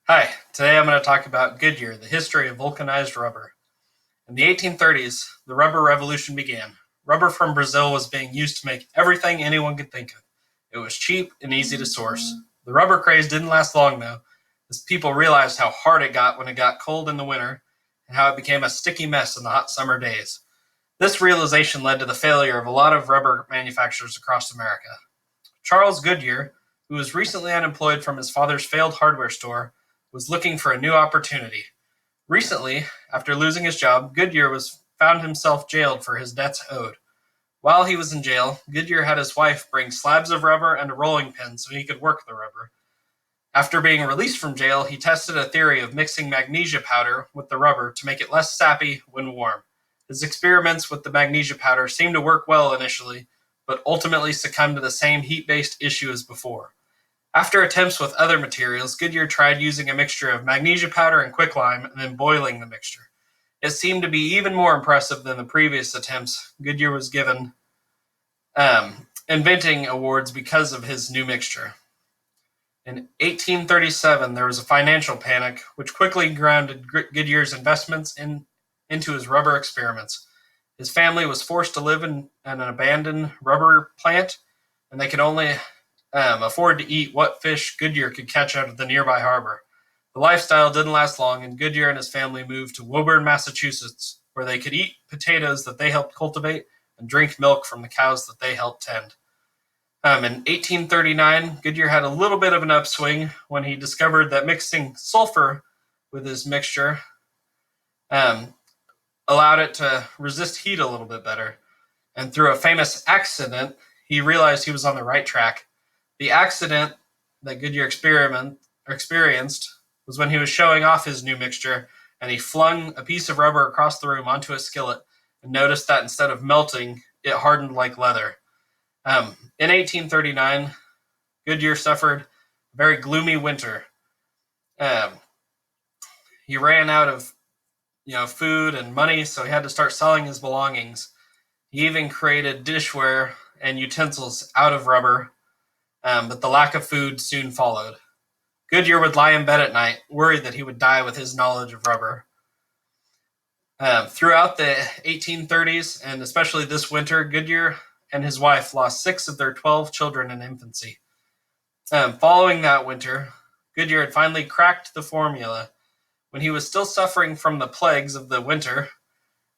Hi, today I'm going to talk about Goodyear, the history of vulcanized rubber. In the 1830s, the rubber revolution began. Rubber from Brazil was being used to make everything anyone could think of. It was cheap and easy to source. The rubber craze didn't last long, though, as people realized how hard it got when it got cold in the winter and how it became a sticky mess in the hot summer days. This realization led to the failure of a lot of rubber manufacturers across America. Charles Goodyear, who was recently unemployed from his father's failed hardware store, was looking for a new opportunity. Recently, after losing his job, Goodyear was found himself jailed for his debts owed. While he was in jail, Goodyear had his wife bring slabs of rubber and a rolling pin so he could work the rubber. After being released from jail, he tested a theory of mixing magnesia powder with the rubber to make it less sappy when warm. His experiments with the magnesia powder seemed to work well initially, but ultimately succumbed to the same heat-based issue as before. After attempts with other materials, Goodyear tried using a mixture of magnesia powder and quicklime and then boiling the mixture. It seemed to be even more impressive than the previous attempts. Goodyear was given inventing awards because of his new mixture. In 1837, there was a financial panic, which quickly grounded Goodyear's investments into his rubber experiments. His family was forced to live in an abandoned rubber plant, and they could only afford to eat what fish Goodyear could catch out of the nearby harbor. The lifestyle didn't last long, and Goodyear and his family moved to Woburn, Massachusetts, where they could eat potatoes that they helped cultivate and drink milk from the cows that they helped tend. In 1839, Goodyear had a little bit of an upswing when he discovered that mixing sulfur with his mixture allowed it to resist heat a little bit better. And through a famous accident, he realized he was on the right track. The accident that Goodyear experienced was when he was showing off his new mixture, and he flung a piece of rubber across the room onto a skillet and noticed that instead of melting, it hardened like leather. In 1839, Goodyear suffered a very gloomy winter. He ran out of food and money, so he had to start selling his belongings. He even created dishware and utensils out of rubber, but the lack of food soon followed. Goodyear would lie in bed at night, worried that he would die with his knowledge of rubber. Throughout the 1830s, and especially this winter, Goodyear and his wife lost 6 of their 12 children in infancy. Following that winter, Goodyear had finally cracked the formula. When he was still suffering from the plagues of the winter,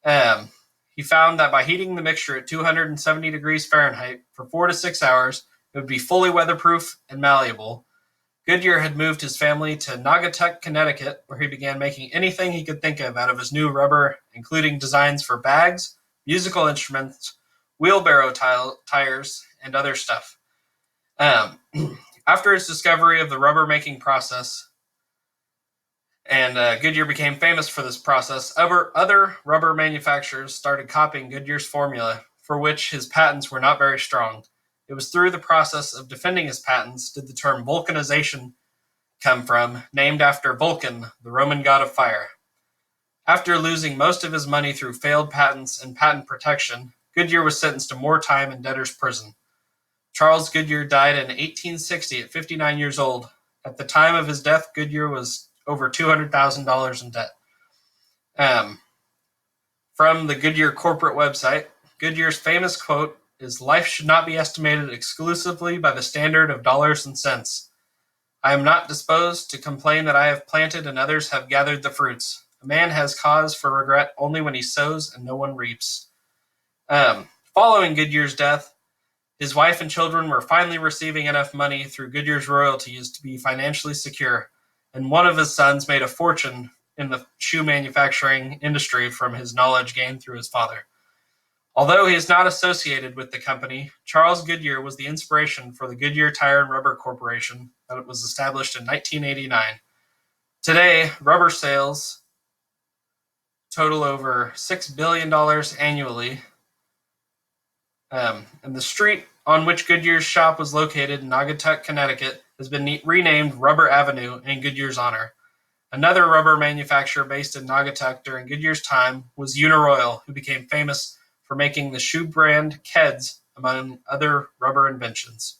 he found that by heating the mixture at 270 degrees Fahrenheit for 4 to 6 hours, it would be fully weatherproof and malleable. Goodyear had moved his family to Naugatuck, Connecticut, where he began making anything he could think of out of his new rubber, including designs for bags, musical instruments, wheelbarrow tires, and other stuff. After his discovery of the rubber-making process, and Goodyear became famous for this process, other rubber manufacturers started copying Goodyear's formula, for which his patents were not very strong. It was through the process of defending his patents did the term vulcanization come from, named after Vulcan, the Roman god of fire. After losing most of his money through failed patents and patent protection, Goodyear was sentenced to more time in debtor's prison. Charles Goodyear died in 1860 at 59 years old. At the time of his death, Goodyear was over $200,000 in debt. From the Goodyear corporate website, Goodyear's famous quote is, "Life should not be estimated exclusively by the standard of dollars and cents. I am not disposed to complain that I have planted and others have gathered the fruits. A man has cause for regret only when he sows and no one reaps." Following Goodyear's death, his wife and children were finally receiving enough money through Goodyear's royalties to be financially secure, and one of his sons made a fortune in the shoe manufacturing industry from his knowledge gained through his father. Although he is not associated with the company, Charles Goodyear was the inspiration for the Goodyear Tire and Rubber Corporation that was established in 1989. Today, rubber sales total over $6 billion annually. And the street on which Goodyear's shop was located in Naugatuck, Connecticut, has been renamed Rubber Avenue in Goodyear's honor. Another rubber manufacturer based in Naugatuck during Goodyear's time was Uniroyal, who became famous for making the shoe brand Keds, among other rubber inventions.